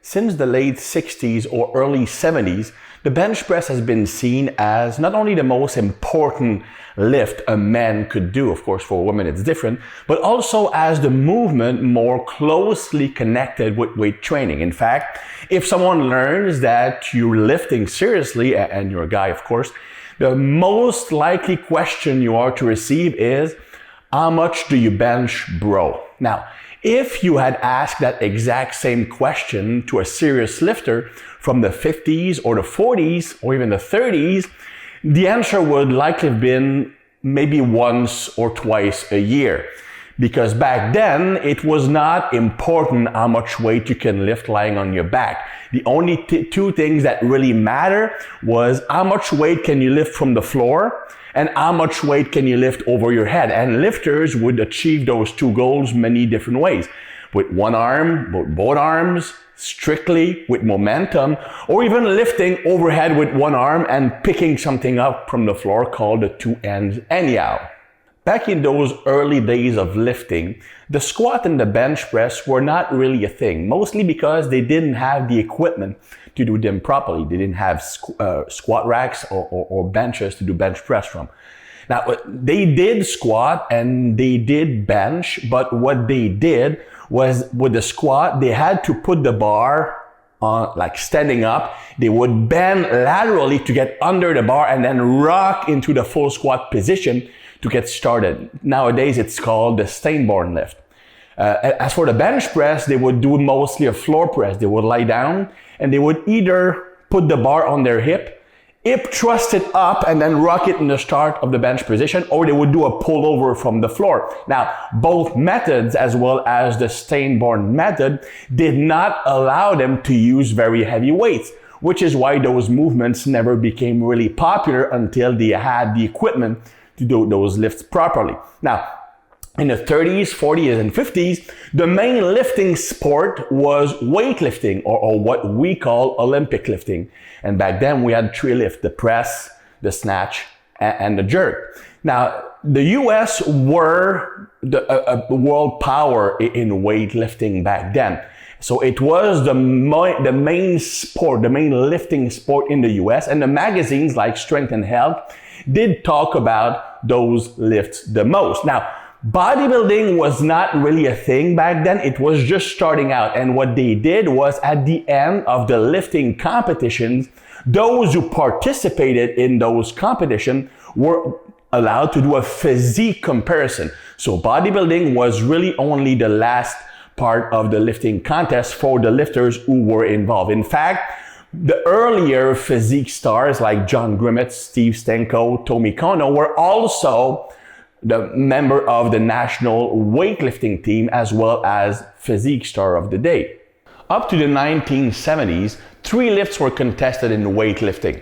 Since the late 60s or early 70s, the bench press has been seen as not only the most important lift a man could do, of course for women it's different, but also as the movement more closely connected with weight training. In fact, if someone learns that you're lifting seriously, and you're a guy of course, the most likely question you are to receive is, how much do you bench, bro? Now, if you had asked that exact same question to a serious lifter from the 50s or the 40s or even the 30s, the answer would likely have been maybe once or twice a year. Because back then, it was not important how much weight you can lift lying on your back. The only two things that really matter was how much weight can you lift from the floor and how much weight can you lift over your head. And lifters would achieve those two goals many different ways. With one arm, with both arms, strictly with momentum, or even lifting overhead with one arm and picking something up from the floor called the two hands anyhow. Back in those early days of lifting, the squat and the bench press were not really a thing, mostly because they didn't have the equipment to do them properly. They didn't have squat racks or benches to do bench press from. Now, they did squat and they did bench, but what they did was with the squat, they had to put the bar on, like standing up. They would bend laterally to get under the bar and then rock into the full squat position to get started. Nowadays, it's called the Steinborn lift. As for the bench press, they would do mostly a floor press. They would lie down and they would either put the bar on their hip thrust it up and then rock it in the start of the bench position, or they would do a pullover from the floor. Now, both methods, as well as the Steinborn method, did not allow them to use very heavy weights, which is why those movements never became really popular until they had the equipment to do those lifts properly. Now, in the 30s, 40s, and 50s, the main lifting sport was weightlifting, or what we call Olympic lifting. And back then we had three lifts: the press, the snatch, and the jerk. Now, the US were the world power in weightlifting back then. So it was the main sport, the main lifting sport in the US, and the magazines like Strength and Health did talk about those lifts the most. Now, bodybuilding was not really a thing back then. It was just starting out. And what they did was, at the end of the lifting competitions, those who participated in those competitions were allowed to do a physique comparison. So bodybuilding was really only the last part of the lifting contest for the lifters who were involved. In fact, the earlier physique stars like John Grimmett, Steve Stenko, Tommy Kono were also the member of the national weightlifting team, as well as physique star of the day. Up to the 1970s, three lifts were contested in weightlifting: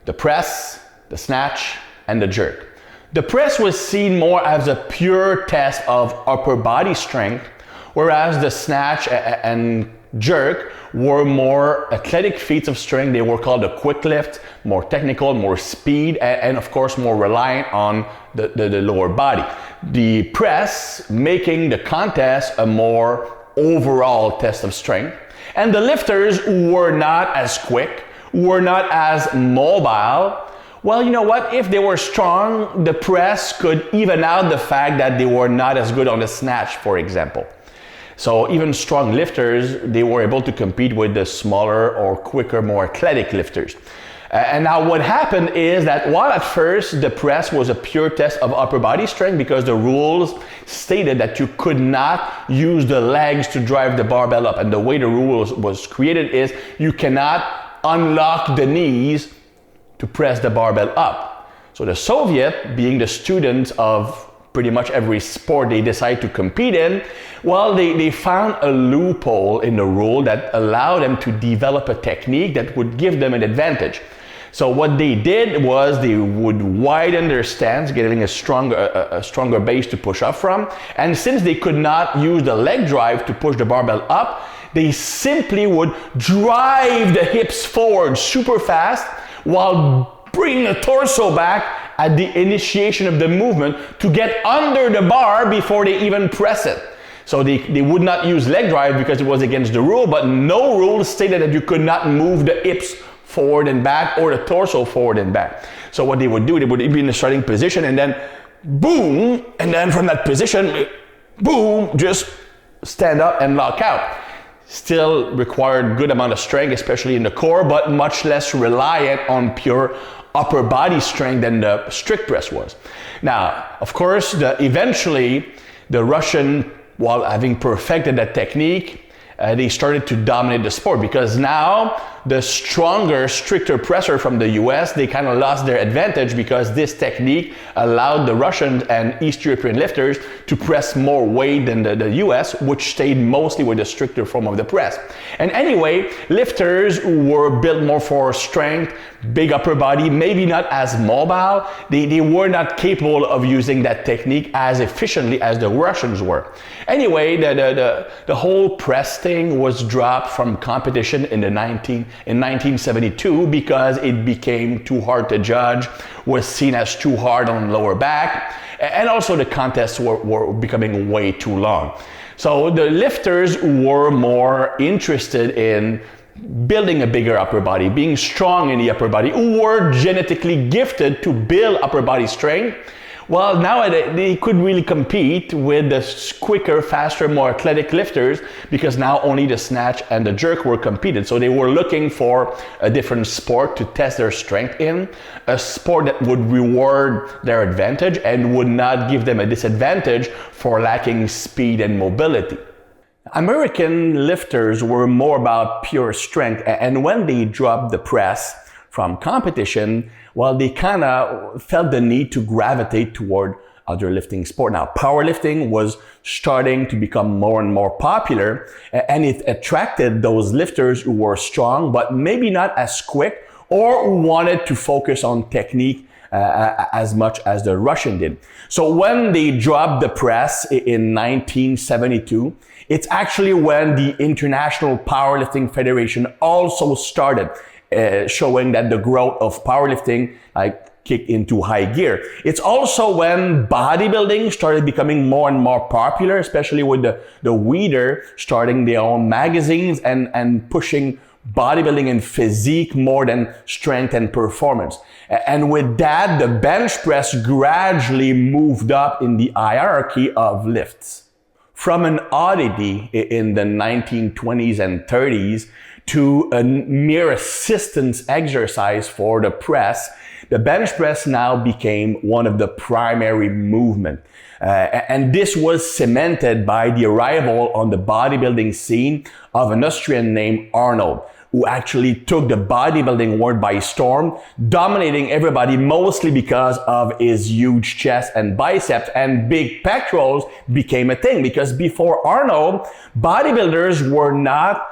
the press, the snatch, and the jerk. The press was seen more as a pure test of upper body strength, whereas the snatch and jerk were more athletic feats of strength. They were called a quick lift, more technical, more speed, and of course more reliant on the lower body. The press making the contest a more overall test of strength. And the lifters who were not as quick, who were not as mobile, well, you know what? If they were strong, the press could even out the fact that they were not as good on the snatch, for example. So even strong lifters, they were able to compete with the smaller or quicker, more athletic lifters. And now what happened is that while at first the press was a pure test of upper body strength, because the rules stated that you could not use the legs to drive the barbell up. And the way the rules was created is you cannot unlock the knees to press the barbell up. So the Soviet, being the students of pretty much every sport they decide to compete in, well, they found a loophole in the rule that allowed them to develop a technique that would give them an advantage. So what they did was they would widen their stance, getting a stronger base to push up from. And since they could not use the leg drive to push the barbell up, they simply would drive the hips forward super fast while bringing the torso back at the initiation of the movement to get under the bar before they even press it. So they would not use leg drive because it was against the rule, but no rule stated that you could not move the hips forward and back or the torso forward and back. So what they would do, they would be in the starting position and then boom, and then from that position, boom, just stand up and lock out. Still required good amount of strength, especially in the core, but much less reliant on pure upper body strength than the strict press was. Now, of course, eventually the Russian, while having perfected that technique, they started to dominate the sport because now the stronger, stricter presser from the US, they kind of lost their advantage because this technique allowed the Russians and East European lifters to press more weight than the US, which stayed mostly with the stricter form of the press. And anyway, lifters who were built more for strength, big upper body, maybe not as mobile, they were not capable of using that technique as efficiently as the Russians were. Anyway, the whole press thing was dropped from competition in 1972 because it became too hard to judge, was seen as too hard on lower back, and also the contests were becoming way too long. So the lifters were more interested in building a bigger upper body, being strong in the upper body, who were genetically gifted to build upper body strength. Well, now they could really compete with the quicker, faster, more athletic lifters because now only the snatch and the jerk were competed. So they were looking for a different sport to test their strength in, a sport that would reward their advantage and would not give them a disadvantage for lacking speed and mobility. American lifters were more about pure strength, and when they dropped the press from competition, well, they kind of felt the need to gravitate toward other lifting sport. Now, powerlifting was starting to become more and more popular, and it attracted those lifters who were strong, but maybe not as quick, or who wanted to focus on technique as much as the Russian did. So when they dropped the press in 1972, it's actually when the International Powerlifting Federation also started showing that the growth of powerlifting kicked into high gear. It's also when bodybuilding started becoming more and more popular, especially with the Weider starting their own magazines and pushing bodybuilding and physique more than strength and performance. And with that, the bench press gradually moved up in the hierarchy of lifts. From an oddity in the 1920s and 30s to a mere assistance exercise for the press, the bench press now became one of the primary movement. And this was cemented by the arrival on the bodybuilding scene of an Austrian named Arnold, who actually took the bodybuilding world by storm, dominating everybody mostly because of his huge chest and biceps, and big pectorals became a thing because before Arnold, bodybuilders were not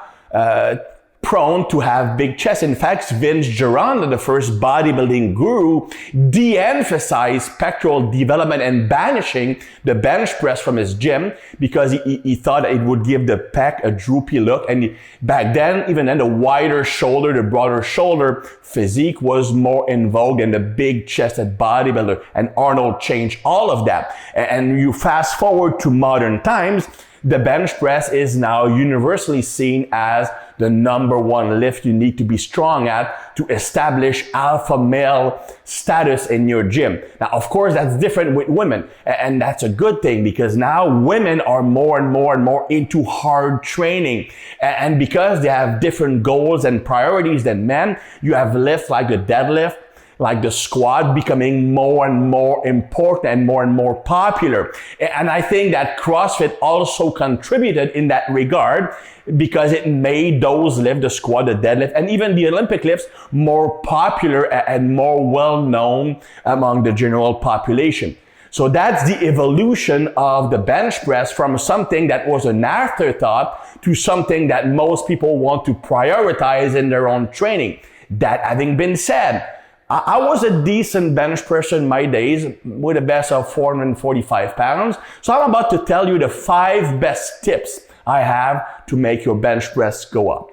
prone to have big chests. In fact, Vince Gironda, the first bodybuilding guru, de-emphasized pectoral development and banishing the bench press from his gym because he thought it would give the pec a droopy look. And back then, even then, the wider shoulder, the broader shoulder physique was more in vogue than the big chested bodybuilder. And Arnold changed all of that. And you fast forward to modern times, the bench press is now universally seen as the number one lift you need to be strong at to establish alpha male status in your gym. Now, of course, that's different with women, and that's a good thing because now women are more and more into hard training. And because they have different goals and priorities than men, you have lifts like the deadlift, like the squat becoming more and more important and more popular. And I think that CrossFit also contributed in that regard because it made those lifts, the squat, the deadlift, and even the Olympic lifts more popular and more well-known among the general population. So that's the evolution of the bench press from something that was an afterthought to something that most people want to prioritize in their own training. That having been said, I was a decent bench presser in my days with a best of 445 pounds. So I'm about to tell you the 5 best tips I have to make your bench press go up.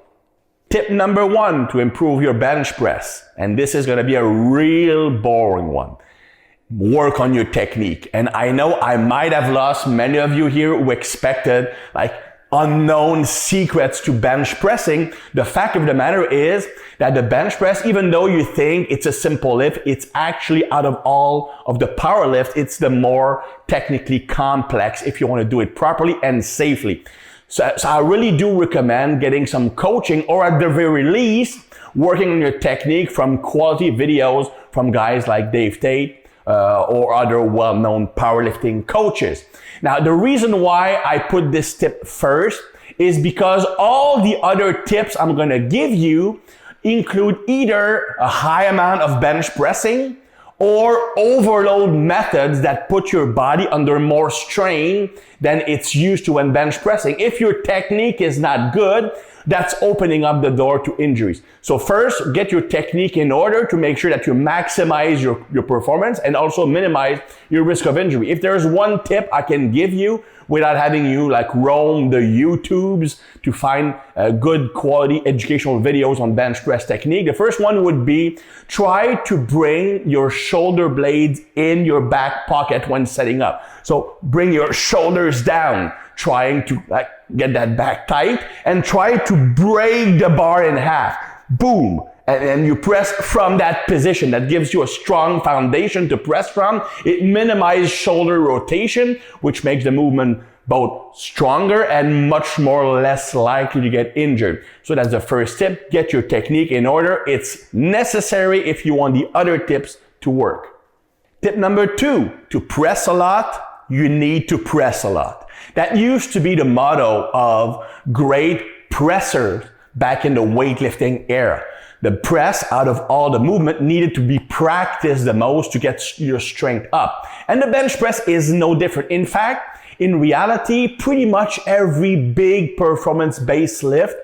Tip number 1 to improve your bench press, and this is going to be a real boring one. work on your technique. And I know I might have lost many of you here who expected like unknown secrets to bench pressing. The fact of the matter is that the bench press, even though you think it's a simple lift, it's actually, out of all of the power lift, it's the more technically complex if you want to do it properly and safely. So I really do recommend getting some coaching, or at the very least, working on your technique from quality videos from guys like Dave Tate or other well-known powerlifting coaches. Now, the reason why I put this tip first is because all the other tips I'm going to give you include either a high amount of bench pressing or overload methods that put your body under more strain than it's used to when bench pressing. If your technique is not good, that's opening up the door to injuries. So first, get your technique in order to make sure that you maximize your performance and also minimize your risk of injury. If there's one tip I can give you without having you like roam the YouTubes to find good quality educational videos on bench press technique, the first one would be try to bring your shoulder blades in your back pocket when setting up. So bring your shoulders down, trying to like get that back tight, and try to break the bar in half. Boom. And you press from that position. That gives you a strong foundation to press from. It minimizes shoulder rotation, which makes the movement both stronger and much more less likely to get injured. So that's the first tip. Get your technique in order. It's necessary if you want the other tips to work. Tip number 2, to press a lot, you need to press a lot. That used to be the motto of great pressers back in the weightlifting era. The press, out of all the movement, needed to be practiced the most to get your strength up. And the bench press is no different. In fact, in reality, pretty much every big performance-based lift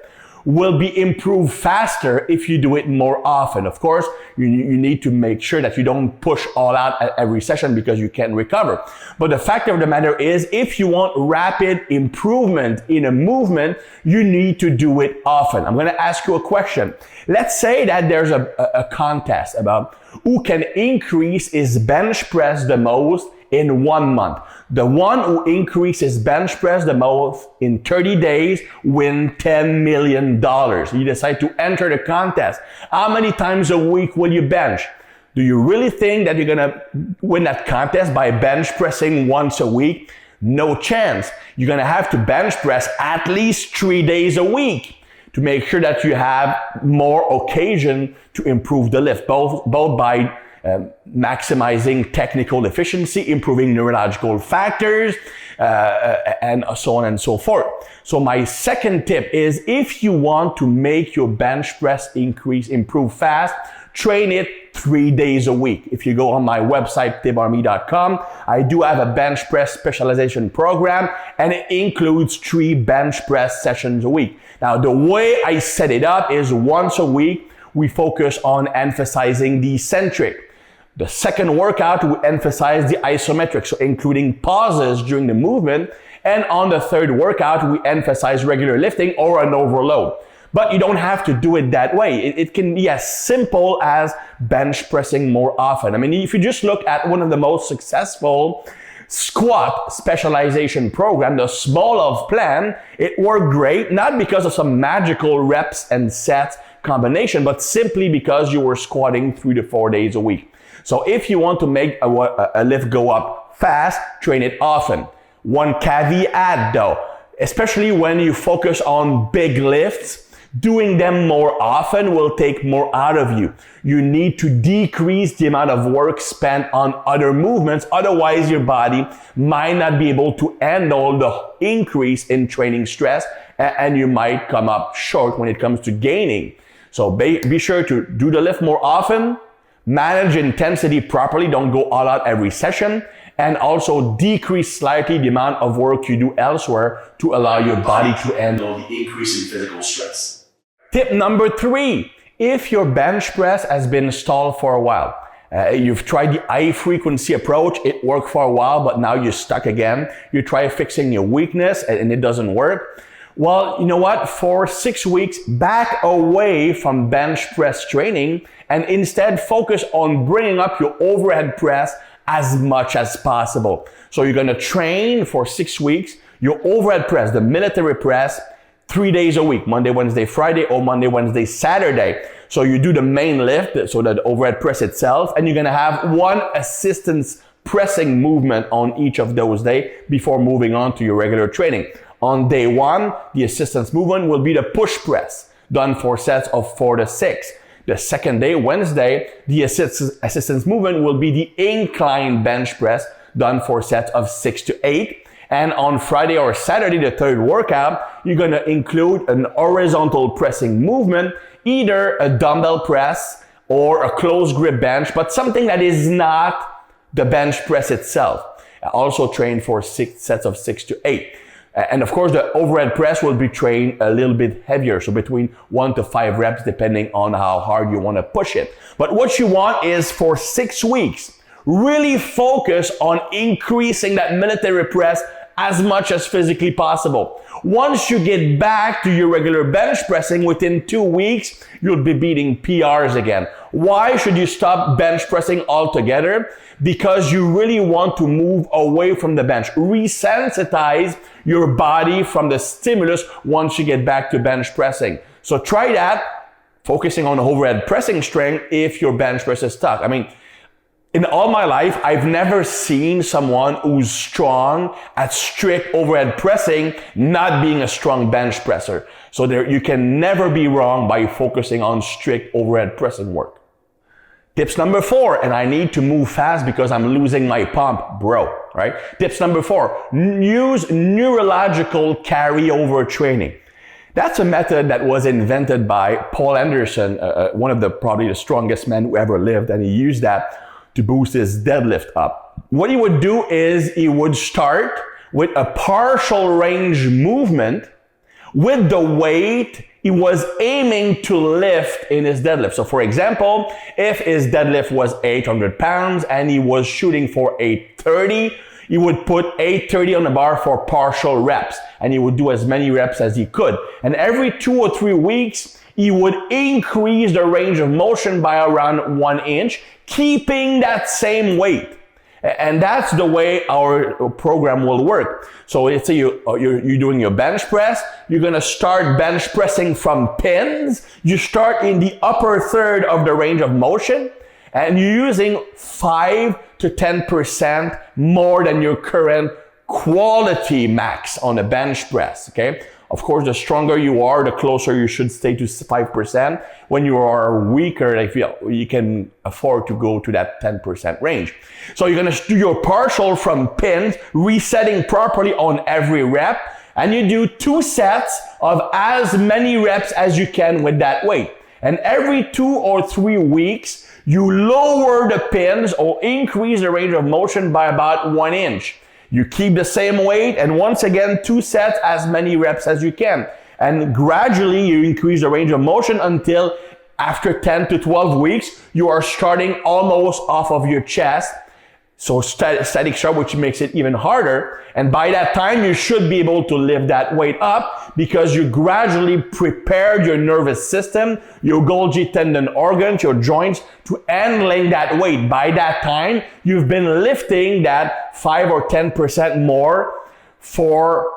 will be improved faster if you do it more often. Of course, you need to make sure that you don't push all out at every session because you can't recover. But the fact of the matter is, if you want rapid improvement in a movement, you need to do it often. I'm going to ask you a question. Let's say that there's a contest about who can increase his bench press the most in 1 month. The one who increases bench press the most in 30 days win $10 million. You decide to enter the contest. How many times a week will you bench? Do you really think that you're gonna win that contest by bench pressing once a week? No chance. You're gonna have to bench press at least 3 days a week to make sure that you have more occasion to improve the lift, both by maximizing technical efficiency, improving neurological factors, and so on and so forth. So my second tip is, if you want to make your bench press improve fast, train it 3 days a week. If you go on my website, tibarmy.com, I do have a bench press specialization program, and it includes 3 bench press sessions a week. Now, the way I set it up is once a week, we focus on emphasizing the eccentric. The second workout, we emphasize the isometric, so including pauses during the movement. And on the third workout, we emphasize regular lifting or an overload. But you don't have to do it that way. It can be as simple as bench pressing more often. I mean, if you just look at one of the most successful squat specialization program, the Smolov plan, it worked great, not because of some magical reps and sets combination, but simply because you were squatting 3 to 4 days a week. So if you want to make a lift go up fast, train it often. One caveat though, especially when you focus on big lifts, doing them more often will take more out of you. You need to decrease the amount of work spent on other movements. Otherwise, your body might not be able to handle the increase in training stress, and you might come up short when it comes to gaining. So be sure to do the lift more often, manage intensity properly, don't go all out every session, and also decrease slightly the amount of work you do elsewhere to allow your body to handle the increase in physical stress. Tip number 3, if your bench press has been stalled for a while, you've tried the high frequency approach, it worked for a while, but now you're stuck again. You try fixing your weakness and it doesn't work. Well, you know what? For 6 weeks, back away from bench press training and instead focus on bringing up your overhead press as much as possible. So you're going to train for 6 weeks, your overhead press, the military press, 3 days a week, Monday, Wednesday, Friday, or Monday, Wednesday, Saturday. So you do the main lift, so the overhead press itself, and you're going to have one assistance pressing movement on each of those days before moving on to your regular training. On day 1, the assistance movement will be the push press, done 4 sets of 4 to 6. The second day, Wednesday, the assistance movement will be the incline bench press, done 4 sets of 6 to 8. And on Friday or Saturday, the third workout, you're going to include an horizontal pressing movement, either a dumbbell press or a closed grip bench, but something that is not the bench press itself. Also train for 6 sets of 6 to 8. And of course, the overhead press will be trained a little bit heavier, so between 1 to 5 reps, depending on how hard you want to push it. But what you want is for 6 weeks, really focus on increasing that military press as much as physically possible. Once you get back to your regular bench pressing, within 2 weeks, you'll be beating PRs again. Why should you stop bench pressing altogether? Because you really want to move away from the bench. Resensitize your body from the stimulus once you get back to bench pressing. So try that, focusing on overhead pressing strength if your bench press is stuck. I mean, in all my life, I've never seen someone who's strong at strict overhead pressing not being a strong bench presser. So you can never be wrong by focusing on strict overhead pressing work. Tips number 4, and I need to move fast because I'm losing my pump, bro, right? Tips number 4, use neurological carryover training. That's a method that was invented by Paul Anderson, one of probably the strongest men who ever lived, and he used that to boost his deadlift up. What he would do is he would start with a partial range movement with the weight he was aiming to lift in his deadlift. So for example, if his deadlift was 800 pounds and he was shooting for 830, he would put 830 on the bar for partial reps, and he would do as many reps as he could. And every 2 or 3 weeks, he would increase the range of motion by around 1 inch, keeping that same weight. And that's the way our program will work. So let's say you're doing your bench press. You're going to start bench pressing from pins. You start in the upper third of the range of motion, and you're using 5 to 10% more than your current quality max on a bench press, okay? Of course, the stronger you are, the closer you should stay to 5%. When you are weaker, you can afford to go to that 10% range. So you're going to do your partial from pins, resetting properly on every rep, and you do 2 sets of as many reps as you can with that weight. And every 2 or 3 weeks, you lower the pins or increase the range of motion by about 1 inch. You keep the same weight, and once again, 2 sets, as many reps as you can. And gradually, you increase the range of motion until after 10 to 12 weeks, you are starting almost off of your chest. So static start, which makes it even harder. And by that time, you should be able to lift that weight up because you gradually prepared your nervous system, your Golgi tendon organs, your joints to handling that weight. By that time, you've been lifting that 5 or 10% more for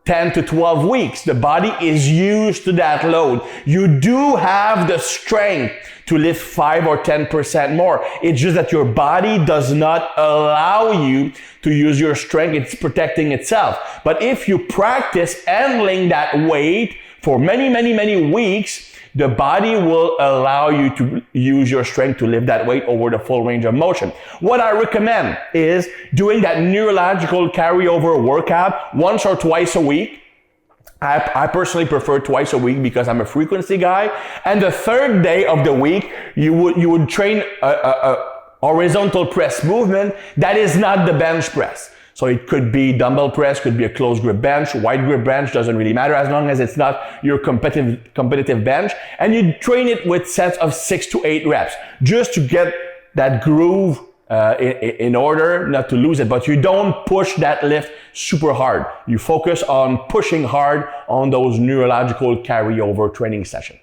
10 to 12 weeks. The body is used to that load. You do have the strength to lift 5 or 10% more. It's just that your body does not allow you to use your strength. It's protecting itself. But if you practice handling that weight for many weeks, the body will allow you to use your strength to lift that weight over the full range of motion. What I recommend is doing that neurological carryover workout once or twice a week. I personally prefer twice a week because I'm a frequency guy. And the third day of the week, you would train a horizontal press movement that is not the bench press. So it could be dumbbell press, could be a closed grip bench, wide grip bench, doesn't really matter as long as it's not your competitive bench. And you train it with sets of 6 to 8 reps just to get that groove in order not to lose it. But you don't push that lift super hard. You focus on pushing hard on those neurological carryover training sessions.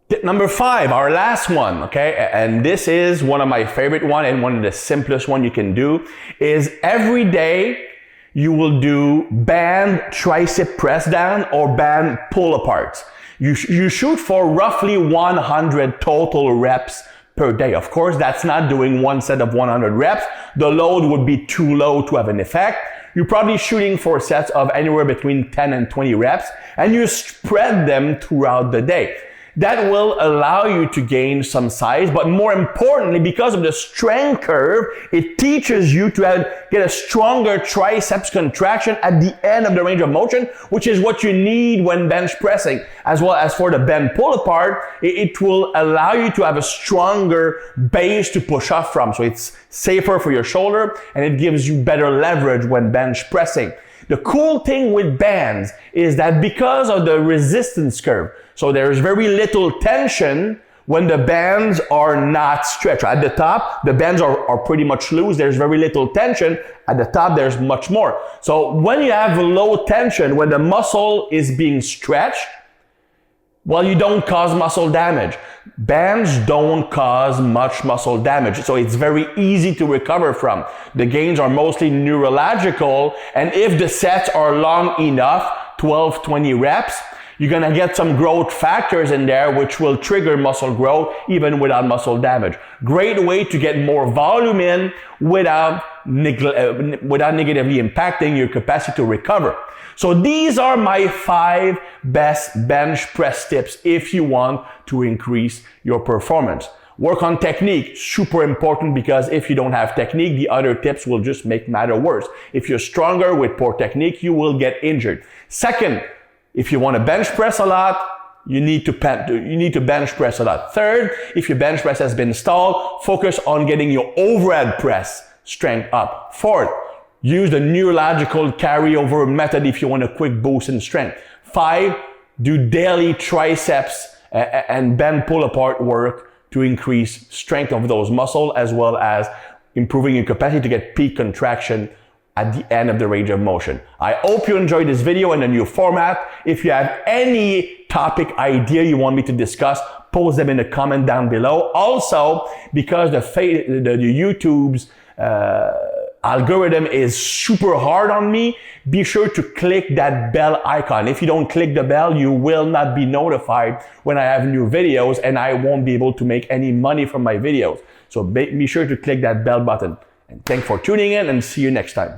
Tip number 5, our last one, okay? And this is one of my favorite one and one of the simplest one you can do is every day you will do band tricep press down or band pull apart. You shoot for roughly 100 total reps per day. Of course, that's not doing one set of 100 reps. The load would be too low to have an effect. You're probably shooting for sets of anywhere between 10 and 20 reps, and you spread them throughout the day. That will allow you to gain some size, but more importantly, because of the strength curve, it teaches you to get a stronger triceps contraction at the end of the range of motion, which is what you need when bench pressing. As well as for the bend pull apart, it will allow you to have a stronger base to push off from. So it's safer for your shoulder and it gives you better leverage when bench pressing. The cool thing with bands is that because of the resistance curve, so there's very little tension when the bands are not stretched. At the top, the bands are pretty much loose. There's very little tension. At the top, there's much more. So when you have low tension, when the muscle is being stretched, well, you don't cause muscle damage. Bands don't cause much muscle damage, so it's very easy to recover from. The gains are mostly neurological, and if the sets are long enough, 12, 20 reps, you're gonna get some growth factors in there which will trigger muscle growth even without muscle damage. Great way to get more volume in without negatively impacting your capacity to recover. So these are my 5 best bench press tips if you want to increase your performance. Work on technique, super important, because if you don't have technique, the other tips will just make matter worse. If you're stronger with poor technique, you will get injured. Second, if you want to bench press a lot, you need to bench press a lot. Third, if your bench press has been stalled, focus on getting your overhead press strength up. Fourth, use the neurological carryover method if you want a quick boost in strength. 5, do daily triceps and bend pull apart work to increase strength of those muscles, as well as improving your capacity to get peak contraction at the end of the range of motion. I hope you enjoyed this video in a new format. If you have any topic idea you want me to discuss, post them in the comment down below. Also, because the YouTube's algorithm is super hard on me, be sure to click that bell icon. If you don't click the bell, you will not be notified when I have new videos, and I won't be able to make any money from my videos. So be sure to click that bell button. And thanks for tuning in, and see you next time.